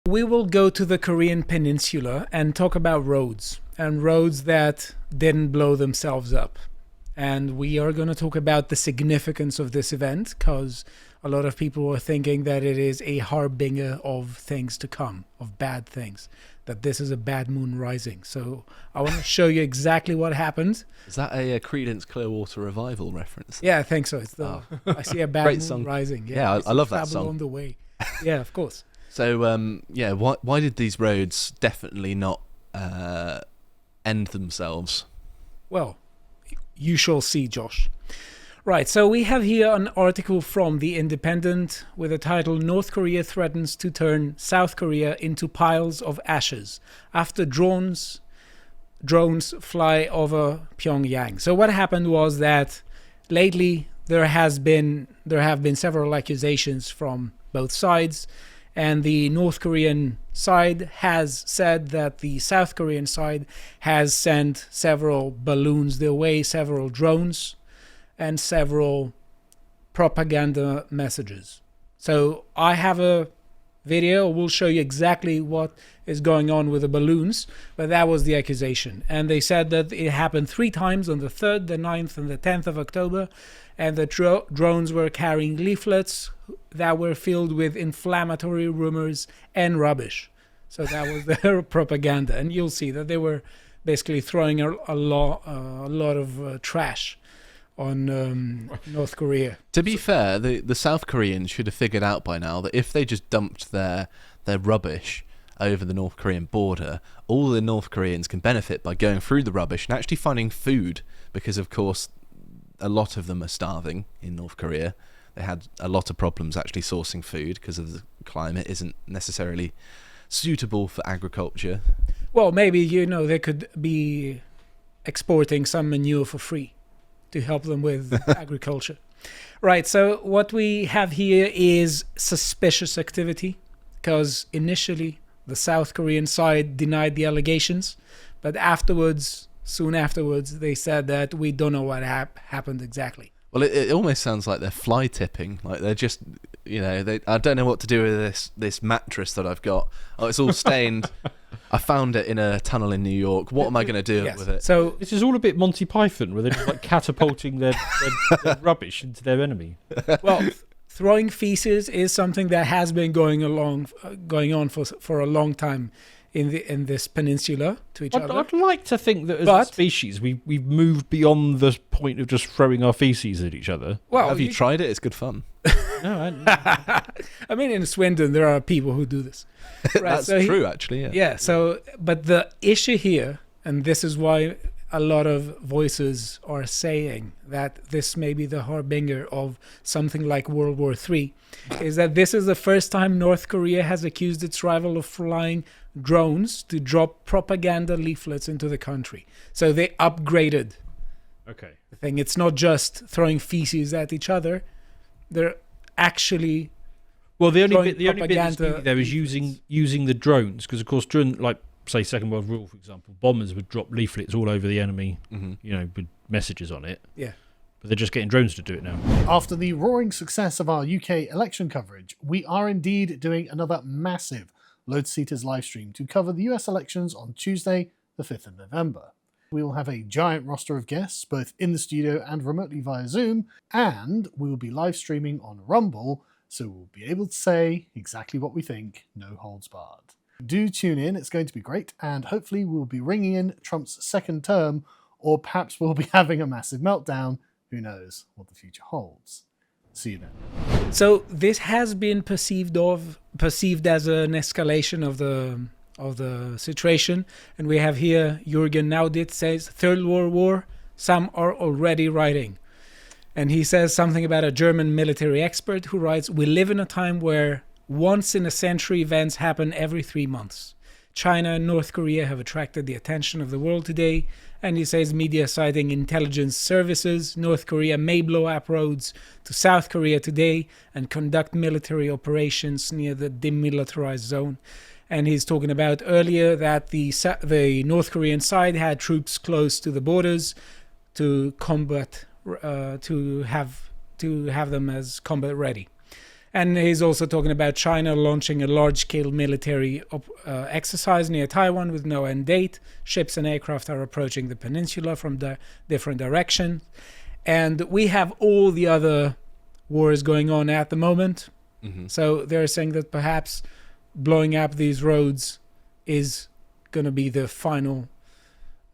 We will go to the Korean Peninsula and talk about roads, and roads that didn't blow themselves up. And we are going to talk about the significance of this event, because a lot of people are thinking that it is a harbinger of things to come, of bad things, that this is a bad moon rising. So I want to show you exactly what happened. Is that a Creedence Clearwater Revival reference? Yeah, I think so. It's I see a bad moon song. Rising. Yeah, I love that song. On the way. Yeah, of course. So, why did these roads definitely not end themselves? Well, you shall see, Josh. Right, so we have here an article from The Independent with the title "North Korea Threatens to Turn South Korea into Piles of Ashes After Drones Fly Over Pyongyang." So what happened was that lately there have been several accusations from both sides, and the North Korean side has said that the South Korean side has sent several balloons their way, several drones, and several propaganda messages. So I have a video. We'll show you exactly what is going on with the balloons, but that was the accusation. And they said that it happened 3 times, on the 3rd, the 9th, and the 10th of October, and the drones were carrying leaflets that were filled with inflammatory rumors and rubbish. So that was their propaganda. And you'll see that they were basically throwing a lot of trash on North Korea. To be fair, the South Koreans should have figured out by now that if they just dumped their rubbish over the North Korean border, all the North Koreans can benefit by going through the rubbish and actually finding food, because of course a lot of them are starving in North Korea. They had a lot of problems actually sourcing food because of the climate isn't necessarily suitable for agriculture. Well, maybe, they could be exporting some manure for free to help them with agriculture. Right, so what we have here is suspicious activity, because initially the South Korean side denied the allegations, but soon afterwards, they said that we don't know what happened exactly. Well, it almost sounds like they're fly tipping. Like they're just, I don't know what to do with this mattress that I've got. Oh, it's all stained. I found it in a tunnel in New York. What am I going to do with it? So this is all a bit Monty Python, where they're just like catapulting their rubbish into their enemy. Well, throwing feces is something that has been going on for a long time in this peninsula to each other. I'd like to think that as a species we've moved beyond the point of just throwing our feces at each other. Well, have you tried it? It's good fun. No, I mean, in Swindon there are people who do this. Right, That's true, actually. Yeah. Yeah. So, but the issue here, and this is why a lot of voices are saying that this may be the harbinger of something like World War III, is that this is the first time North Korea has accused its rival of flying drones to drop propaganda leaflets into the country. So they upgraded the thing. It's not just throwing feces at each other. They're actually the only bit that's there is using the drones, because of course during, like, say, Second World War, for example, bombers would drop leaflets all over the enemy, with messages on it. Yeah. But they're just getting drones to do it now. After the roaring success of our UK election coverage, we are indeed doing another massive Lotus Eaters live stream to cover the US elections on Tuesday, the 5th of November. We will have a giant roster of guests, both in the studio and remotely via Zoom, and we will be live streaming on Rumble, so we'll be able to say exactly what we think, no holds barred. Do tune in, it's going to be great, and hopefully we'll be ringing in Trump's second term, or perhaps we'll be having a massive meltdown. Who knows what the future holds. See you then. So this has been perceived as an escalation of the situation, and we have here Jürgen Naudit says, Third World War, some are already writing. And he says something about a German military expert who writes, we live in a time where once-in-a-century events happen every 3 months. China and North Korea have attracted the attention of the world today, and he says media citing intelligence services, North Korea may blow up roads to South Korea today and conduct military operations near the demilitarized zone. And he's talking about earlier that the North Korean side had troops close to the borders to combat, to have them as combat ready. And he's also talking about China launching a large-scale military exercise near Taiwan with no end date. Ships and aircraft are approaching the peninsula from different directions. And we have all the other wars going on at the moment. Mm-hmm. So they're saying that perhaps blowing up these roads is going to be the final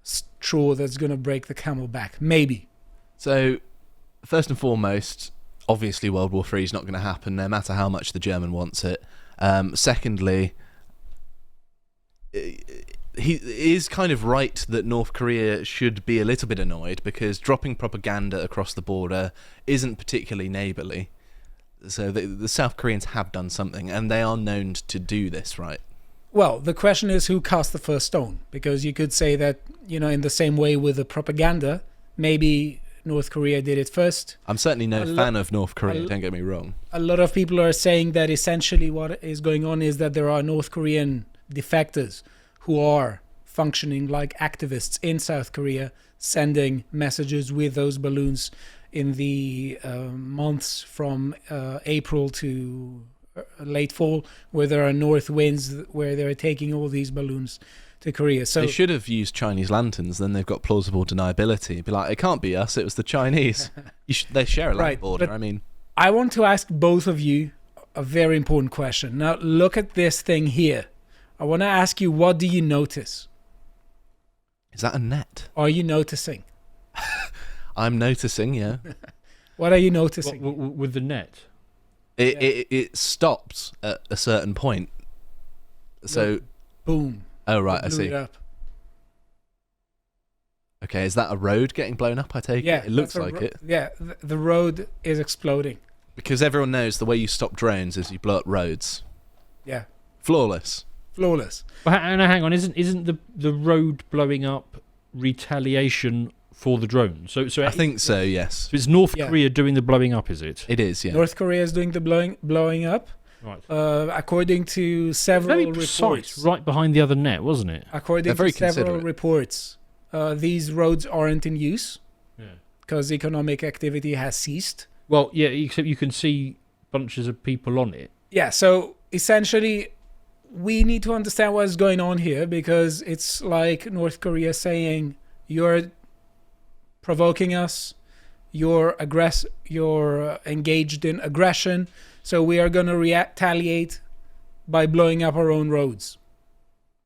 straw that's going to break the camel back. Maybe. So, first and foremost, obviously World War III is not going to happen, no matter how much the German wants it. Secondly, he is kind of right that North Korea should be a little bit annoyed, because dropping propaganda across the border isn't particularly neighbourly. So the South Koreans have done something, and they are known to do this, right? Well, the question is who cast the first stone, because you could say that, in the same way with the propaganda, maybe North Korea did it first. I'm certainly no fan of North Korea, don't get me wrong. A lot of people are saying that essentially what is going on is that there are North Korean defectors who are functioning like activists in South Korea, sending messages with those balloons in the months from April to late fall, where there are north winds, where they're taking all these balloons to Korea. So they should have used Chinese lanterns, then they've got plausible deniability. Be like, it can't be us, it was the Chinese. They share a land border, I want to ask both of you a very important question. Now, look at this thing here. I want to ask you, what do you notice? Is that a net? Are you noticing? I'm noticing, yeah. What are you noticing? With the net? It stopped at a certain point. So, boom. Oh, right, I blew see. It up. Okay, is that a road getting blown up, I take it? It looks like it. Yeah, the road is exploding. Because everyone knows the way you stop drones is you blow up roads. Yeah. Flawless. Well, hang on, isn't the road blowing up retaliation for the drone? So I think so, yes. So it's North Korea doing the blowing up, is it? It is, yeah. North Korea is doing the blowing up. Right. According to several very precise, reports. Right behind the other net, wasn't it? According to several reports, these roads aren't in use because economic activity has ceased. Well, yeah, except you can see bunches of people on it. Yeah, so essentially, we need to understand what's going on here, because it's like North Korea saying, you're provoking us, you're engaged in aggression, so we are going to retaliate by blowing up our own roads.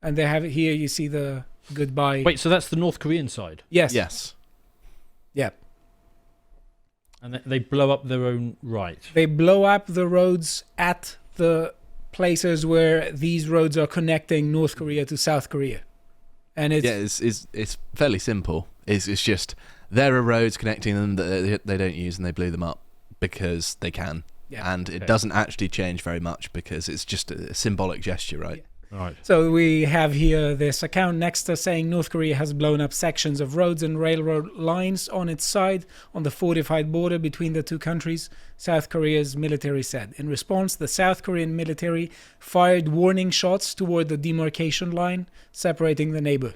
And they have it here, you see the goodbye. Wait, so that's the North Korean side? Yes. Yeah. And they blow up their own right. They blow up the roads at the places where these roads are connecting North Korea to South Korea. And it's fairly simple. It's just there are roads connecting them that they don't use, and they blew them up because they can. Yeah. And it doesn't actually change very much, because it's just a symbolic gesture, right? Yeah. Right. So we have here this account next to saying North Korea has blown up sections of roads and railroad lines on its side on the fortified border between the two countries, South Korea's military said. In response, the South Korean military fired warning shots toward the demarcation line separating the neighbor.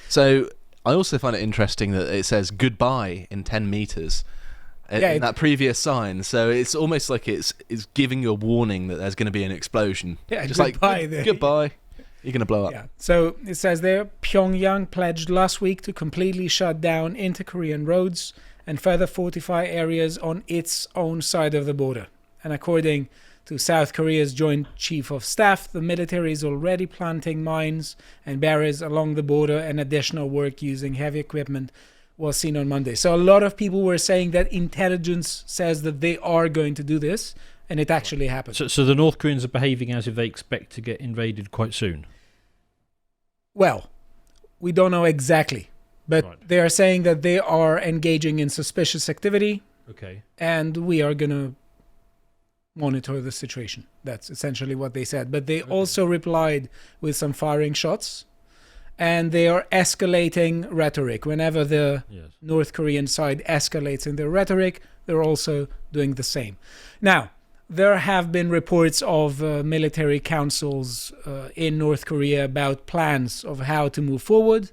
So I also find it interesting that it says goodbye in 10 meters. In that previous sign, so it's almost like it's giving you a warning that there's going to be an explosion. Yeah, just goodbye like goodbye, you're going to blow up. Yeah. So it says there, Pyongyang pledged last week to completely shut down inter-Korean roads and further fortify areas on its own side of the border. And according to South Korea's Joint Chief of Staff, the military is already planting mines and barriers along the border, and additional work using heavy equipment was seen on Monday. So a lot of people were saying that intelligence says that they are going to do this, and it actually happened. So the North Koreans are behaving as if they expect to get invaded quite soon? Well, we don't know exactly, but they are saying that they are engaging in suspicious activity, and we are going to monitor the situation. That's essentially what they said. But they also replied with some firing shots, and they are escalating rhetoric. Whenever the North Korean side escalates in their rhetoric, they're also doing the same. Now, there have been reports of military councils in North Korea about plans of how to move forward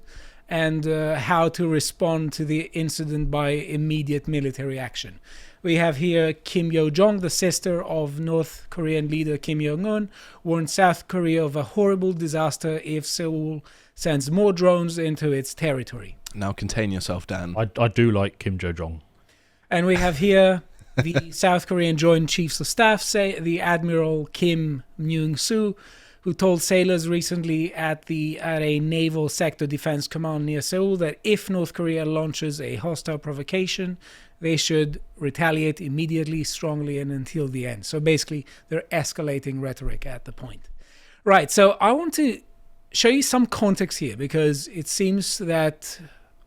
and how to respond to the incident by immediate military action. We have here Kim Yo-jong, the sister of North Korean leader Kim Jong-un, warned South Korea of a horrible disaster if Seoul sends more drones into its territory. Now contain yourself, Dan. I do like Kim Jo-jong. And we have here the South Korean Joint Chiefs of Staff, say the Admiral Kim Myung-soo, who told sailors recently at a naval sector defense command near Seoul that if North Korea launches a hostile provocation, they should retaliate immediately, strongly, and until the end. So basically, they're escalating rhetoric at the point. Right, so I want to show you some context here, because it seems that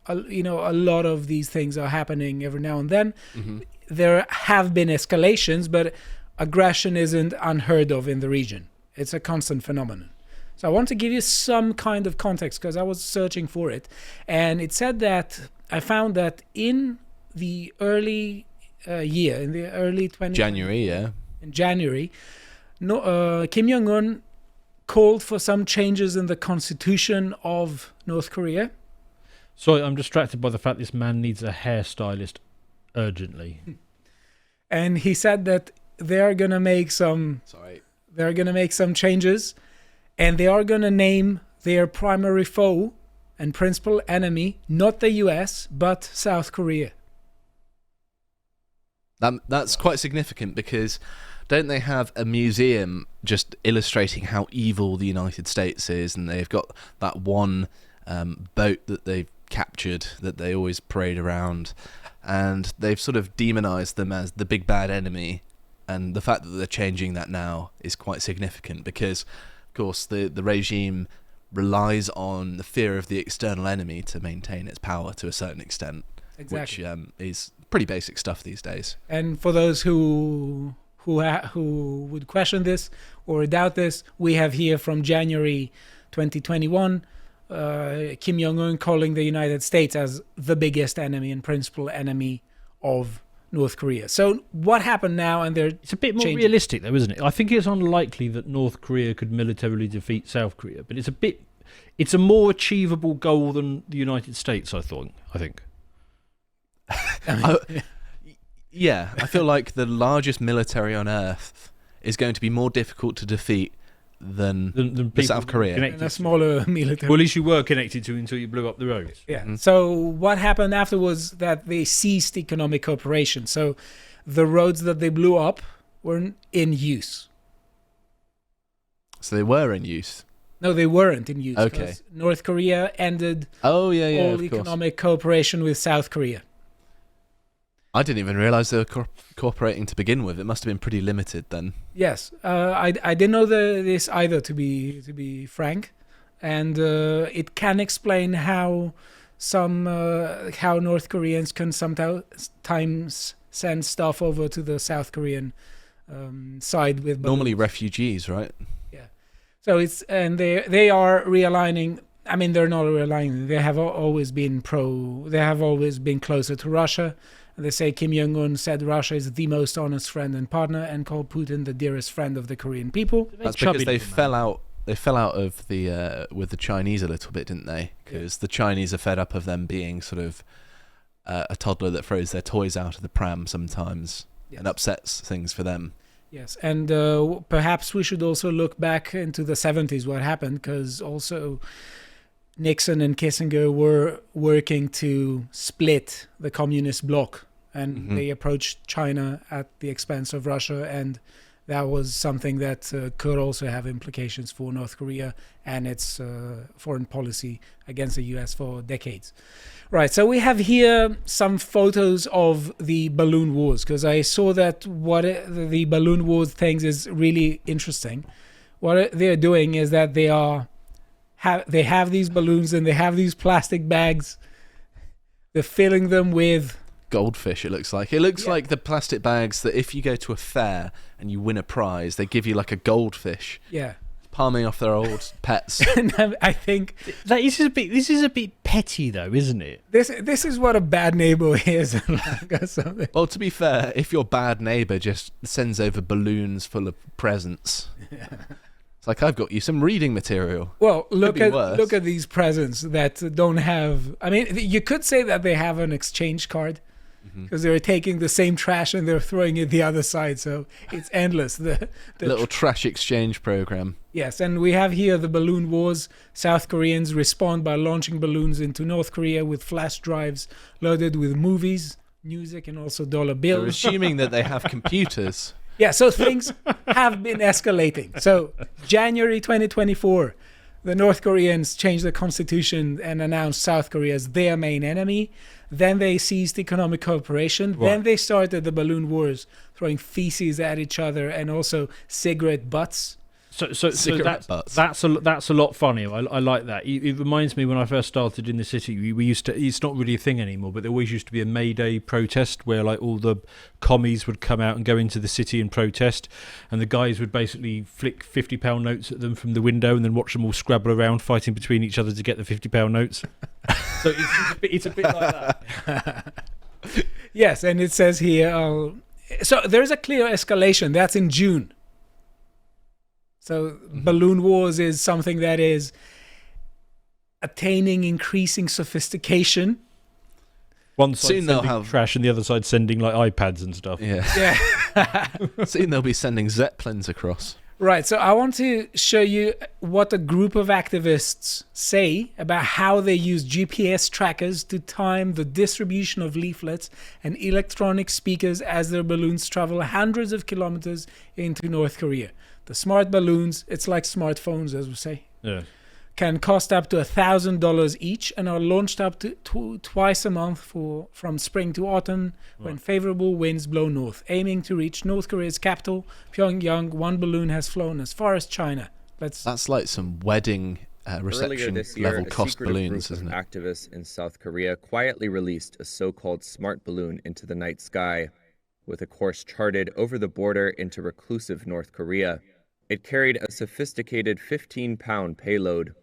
a lot of these things are happening every now and then. Mm-hmm. There have been escalations, but aggression isn't unheard of in the region. It's a constant phenomenon. So I want to give you some kind of context, because I was searching for it. And it said that I found that in the early year, in the early 20... January, yeah. In January, Kim Jong-un called for some changes in the constitution of North Korea. Sorry, I'm distracted by the fact this man needs a hairstylist urgently. And he said that they're going to make some... They're going to make some changes, and they are going to name their primary foe and principal enemy, not the US, but South Korea. That's quite significant, because don't they have a museum just illustrating how evil the United States is, and they've got that one boat that they've captured that they always parade around, and they've sort of demonized them as the big bad enemy. And the fact that they're changing that now is quite significant, because, of course, the regime relies on the fear of the external enemy to maintain its power to a certain extent, exactly. Which is pretty basic stuff these days. And for those who would question this or doubt this, we have here from January 2021, Kim Jong-un calling the United States as the biggest enemy and principal enemy of North Korea. So what happened now? And it's a bit more realistic, though, isn't it? I think it's unlikely that North Korea could militarily defeat South Korea, but it's a more achievable goal than the United States, I think. Yeah, I feel like the largest military on earth is going to be more difficult to defeat than South Korea. And a smaller military. Well, at least you were connected to until you blew up the roads. Yeah. Mm-hmm. So what happened after was that they ceased economic cooperation. So the roads that they blew up were in use. So they were in use? No, they weren't in use. Okay. North Korea ended all economic cooperation with South Korea. I didn't even realize they were cooperating to begin with. It must have been pretty limited then. Yes, I didn't know this either, to be frank, and it can explain how how North Koreans can sometimes send stuff over to the South Korean side with normally refugees, right? Yeah. So they are realigning. I mean, they're not realigning. They have always been They have always been closer to Russia. They say Kim Jong-un said Russia is the most honest friend and partner, and called Putin the dearest friend of the Korean people. That's because they fell out. They fell out of the with the Chinese a little bit, didn't they? Because the Chinese are fed up of them being sort of a toddler that throws their toys out of the pram sometimes, and upsets things for them. Yes, and perhaps we should also look back into the 70s, what happened, because also Nixon and Kissinger were working to split the communist bloc, and they approached China at the expense of Russia, and that was something that could also have implications for North Korea and its foreign policy against the US for decades. Right, so we have here some photos of the balloon wars, because I saw that the balloon wars things is really interesting. What they're doing is that they have these balloons, and they have these plastic bags. They're filling them with goldfish. It looks like like the plastic bags that if you go to a fair and you win a prize, they give you like a goldfish. Yeah, palming off their old pets. And I think this is a bit petty, though, isn't it? This is what a bad neighbor is. Or something. Well, to be fair, if your bad neighbor just sends over balloons full of presents. Yeah. It's like, I've got you some reading material. Well, look at these presents that don't have... I mean, you could say that they have an exchange card, because they're taking the same trash and they're throwing it the other side. So it's endless. The little trash exchange program. Yes, and we have here the balloon wars. South Koreans respond by launching balloons into North Korea with flash drives loaded with movies, music, and also dollar bills. They're assuming that they have computers. Yeah, so things have been escalating. So January 2024, the North Koreans changed the constitution and announced South Korea as their main enemy. Then they ceased economic cooperation. Right. Then they started the balloon wars, throwing feces at each other and also cigarette butts. So that's a lot funnier. I like that. It reminds me when I first started in the city. We used to. It's not really a thing anymore, but there always used to be a May Day protest where like all the commies would come out and go into the city and protest, and the guys would basically flick £50 notes at them from the window and then watch them all scrabble around fighting between each other to get the £50 notes. So it's a bit like that. Yes, and it says here. So there's a clear escalation. That's in June. So balloon wars is something that is attaining increasing sophistication. One side sending trash and the other side sending like iPads and stuff. Yeah. Soon they'll be sending Zeppelins across. Right, so I want to show you what a group of activists say about how they use GPS trackers to time the distribution of leaflets and electronic speakers as their balloons travel hundreds of kilometers into North Korea. The smart balloons, it's like smartphones, as we say, can cost up to $1,000 each and are launched up to twice a month from spring to autumn when favorable winds blow north. Aiming to reach North Korea's capital, Pyongyang, one balloon has flown as far as China. That's like some wedding reception level cost balloons, isn't it? Activists in South Korea quietly released a so-called smart balloon into the night sky, with a course charted over the border into reclusive North Korea. It carried a sophisticated 15-pound payload.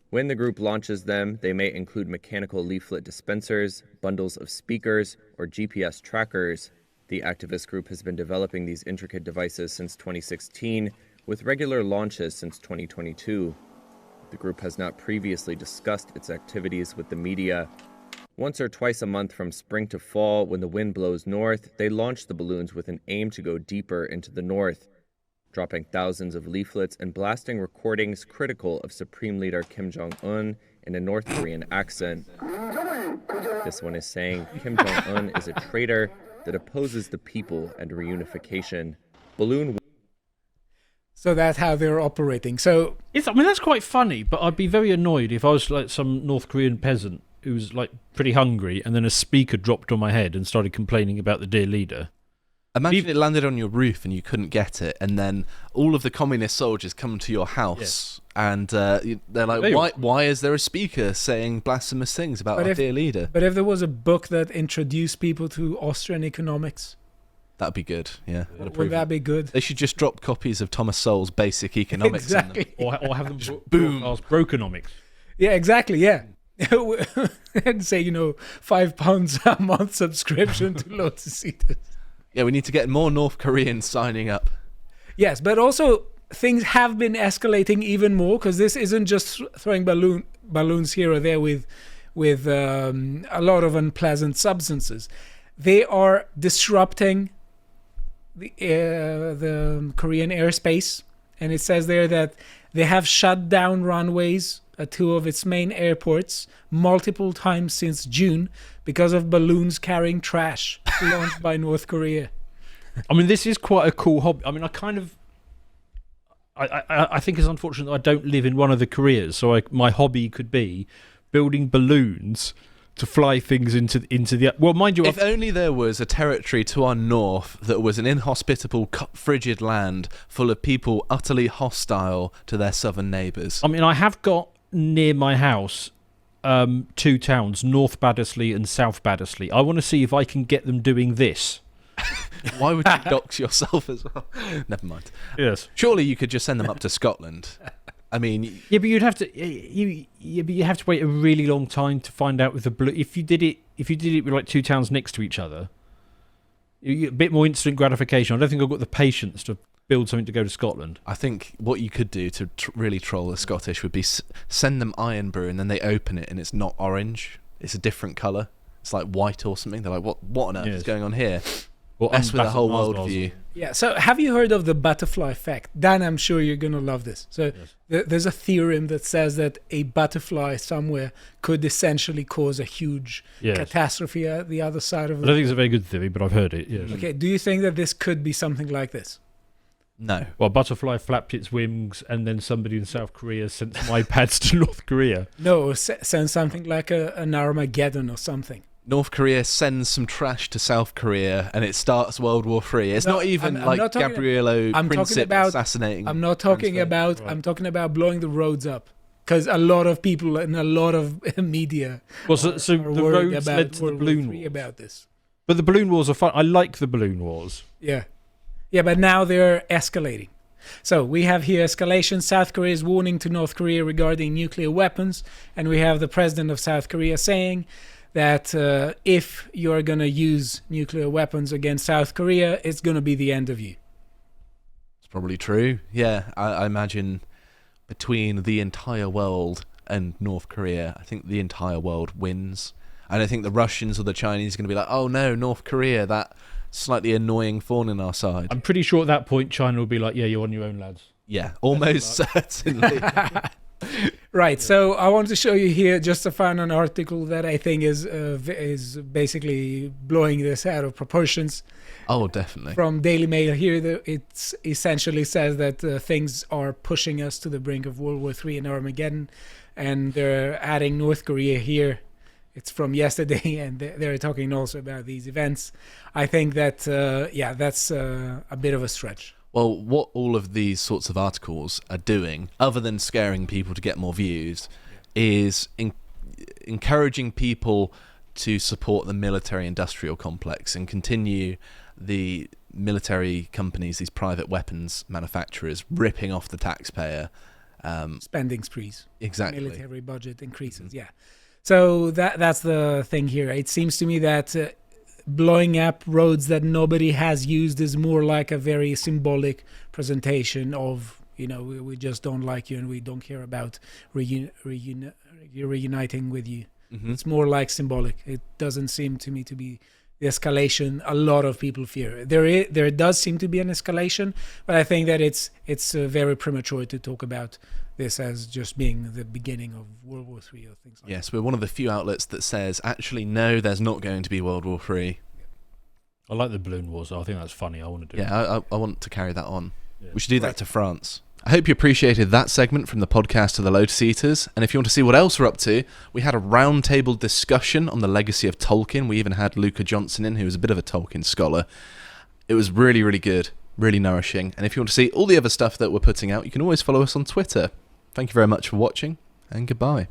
When the group launches them, they may include mechanical leaflet dispensers, bundles of speakers, or GPS trackers. The activist group has been developing these intricate devices since 2016, with regular launches since 2022. The group has not previously discussed its activities with the media. Once or twice a month from spring to fall, when the wind blows north, they launch the balloons with an aim to go deeper into the north, dropping thousands of leaflets and blasting recordings critical of Supreme Leader Kim Jong-un in a North Korean accent. This one is saying Kim Jong-un is a traitor that opposes the people and reunification. So that's how they're operating. So that's quite funny, but I'd be very annoyed if I was like some North Korean peasant who was like pretty hungry and then a speaker dropped on my head and started complaining about the dear leader. Imagine it landed on your roof and you couldn't get it, and then all of the communist soldiers come to your house and they're like, why is there a speaker saying blasphemous things about our dear leader? But if there was a book that introduced people to Austrian economics, that'd be good, yeah. Would that be good? They should just drop copies of Thomas Sowell's Basic Economics. Exactly. Or have them just boom. Brokenomics. Yeah, exactly, yeah. And say, £5 a month subscription to Lotus. Yeah, we need to get more North Koreans signing up. Yes, but also things have been escalating even more, because this isn't just throwing balloons here or there with a lot of unpleasant substances. They are disrupting the Korean airspace, and it says there that they have shut down runways at two of its main airports multiple times since June because of balloons carrying trash launched by North Korea. I mean, this is quite a cool hobby. I mean, I think it's unfortunate that I don't live in one of the Koreas, so my hobby could be building balloons to fly things into the... Well, mind you... If only there was a territory to our north that was an inhospitable, frigid land full of people utterly hostile to their southern neighbours. I mean, I have got near my house two towns, North Baddesley and South Baddesley. I want to see if I can get them doing this. Why would you dox yourself as well? Never mind. Yes. Surely you could just send them up to Scotland. I mean, yeah, but you'd have to. You have to wait a really long time to find out with the blue. If you did it with like two towns next to each other, you get a bit more instant gratification. I don't think I've got the patience to build something to go to Scotland. I think what you could do to really troll the Scottish would be send them Iron Brew and then they open it and it's not orange. It's a different colour. it's like white or something. They're like, what on earth is going on here? Or Mess with the whole worldview. Yeah, so have you heard of the butterfly effect? Dan, I'm sure you're going to love this. So there's a theorem that says that a butterfly somewhere could essentially cause a huge catastrophe at the other side of I don't think it's a very good theory, but I've heard it, yes. Okay, do you think that this could be something like this? No. Well, butterfly flapped its wings and then somebody in South Korea sent some iPads to North Korea. No, send something like an Armageddon or something. North Korea sends some trash to South Korea and it starts World War III. It's not even Gabriello Princip assassinating. I'm not talking about. Right. I'm talking about blowing the roads up, because a lot of people and a lot of media. Well, so the roads led to the balloon wars about this. But the balloon wars are fun. I like the balloon wars. Yeah, but now they're escalating. So we have here escalation. South Korea's warning to North Korea regarding nuclear weapons, and we have the president of South Korea saying that if you're going to use nuclear weapons against South Korea, it's going to be the end of you. It's probably true. Yeah, I imagine between the entire world and North Korea, I think the entire world wins. I don't think the Russians or the Chinese are going to be like, oh no, North Korea, that slightly annoying thorn in our side. I'm pretty sure at that point China will be like, yeah, you're on your own, lads. Yeah, almost certainly. Right, so I want to show you here just to find an article that I think is basically blowing this out of proportions. Oh, definitely. From Daily Mail here, it essentially says that things are pushing us to the brink of World War III and Armageddon, and they're adding North Korea here. It's from yesterday, and they're talking also about these events. I think that, that's a bit of a stretch. Well, what all of these sorts of articles are doing, other than scaring people to get more views, is encouraging people to support the military-industrial complex and continue the military companies, these private weapons manufacturers, ripping off the taxpayer. Spending sprees. Exactly. Military budget increases, yeah. So that's the thing here. It seems to me that blowing up roads that nobody has used is more like a very symbolic presentation of, we just don't like you and we don't care about reuniting with you. Mm-hmm. It's more like symbolic. It doesn't seem to me to be the escalation a lot of people fear. There does seem to be an escalation, but I think that it's very premature to talk about this as just being the beginning of World War III or things like that. Yes, we're one of the few outlets that says, actually, no, there's not going to be World War III. I like the balloon wars. I think that's funny. I want to do it. Yeah, I want to carry that on. Yeah. We should do that to France. I hope you appreciated that segment from the podcast of the Lotus Eaters. And if you want to see what else we're up to, we had a roundtable discussion on the legacy of Tolkien. We even had Luca Johnson in, who was a bit of a Tolkien scholar. It was really, really good, really nourishing. And if you want to see all the other stuff that we're putting out, you can always follow us on Twitter. Thank you very much for watching, and goodbye.